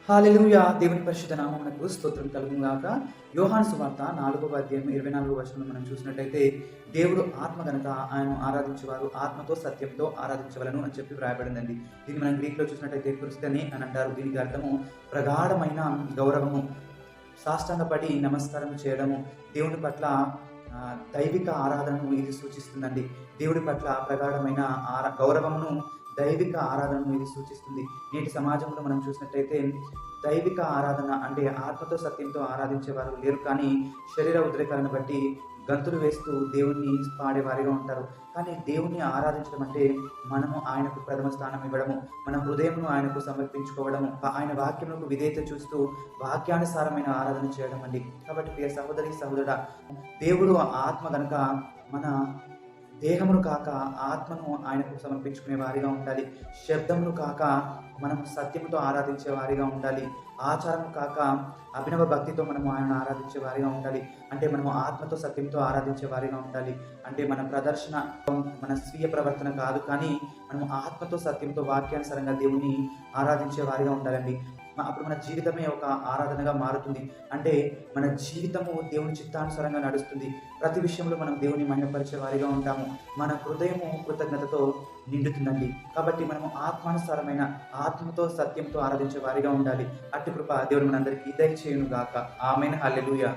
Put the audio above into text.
హల్లెలూయా! దేవుని పరిశుద్ధ నామమునకు స్తోత్రం కలుగును గాక. యోహాను సువార్త 4వ అధ్యాయం 24వ వచనంలో మనం చూసినట్టయితే, దేవుడు ఆత్మ గనక ఆయనను ఆరాధించేవారు ఆత్మతో సత్యంతో ఆరాధించవలెను అని చెప్పి వ్రాయబడిందండి. దీన్ని మనం గ్రీక్‌లో చూసినట్టయితే క్రిస్తని అని అంటారు. దీనికి అర్థము ప్రగాఢమైన గౌరవము, సాష్టాంగపడి నమస్కారం చేయడము, దేవుని పట్ల దైవిక ఆరాధనను ఇది సూచిస్తుందండి. దేవుడి పట్ల ప్రగాఢమైన గౌరవమును, దైవిక ఆరాధనను ఇది సూచిస్తుంది. నేటి సమాజంలో మనం చూసినట్టయితే దైవిక ఆరాధన అంటే ఆత్మతో సత్యంతో ఆరాధించేవారు లేరు, కానీ శరీర ఉద్రేకాలను బట్టి గంతులు వేస్తూ దేవుణ్ణి పాడేవారిగా ఉంటారు. కానీ దేవుణ్ణి ఆరాధించడం అంటే మనము ఆయనకు ప్రథమ స్థానం ఇవ్వడము, మన హృదయమును ఆయనకు సమర్పించుకోవడము, ఆయన వాక్యములకు విధేయత చూస్తూ వాక్యానుసారమైన ఆరాధన చేయడం అండి. కాబట్టి ప్రియ సహోదరి సహోదరుడా, దేవుడు ఆత్మ గనుక మన దేహమును కాక ఆత్మను ఆయనకు సమర్పించుకునే వారిగా ఉండాలి. శబ్దమును కాక మనం సత్యముతో ఆరాధించే వారిగా ఉండాలి. ఆచారము కాక అభినవ భక్తితో మనము ఆయనను ఆరాధించే వారిగా ఉండాలి. అంటే మనము ఆత్మతో సత్యంతో ఆరాధించే వారిగా ఉండాలి. అంటే మన ప్రదర్శన, మన స్వీయ ప్రవర్తన కాదు, కానీ మనము ఆత్మతో సత్యంతో వాక్యానుసారంగా దేవుని ఆరాధించే వారిగా ఉండాలండి. అప్పుడు మన జీవితమే ఒక ఆరాధనగా మారుతుంది. అంటే మన జీవితము దేవుని చిత్తానుసారంగా నడుస్తుంది. ప్రతి విషయంలో మనం దేవుని మహిమపరిచే వారిగా ఉంటాము. మన హృదయము కృతజ్ఞతతో నిండుతుందండి. కాబట్టి మనము ఆత్మానుసారమైన ఆత్మతో సత్యంతో ఆరాధించే వారిగా ఉండాలి. అట్టి కృప దేవుడు మనందరికీ దయచేయును గాక. ఆమేన్. హల్లెలూయా.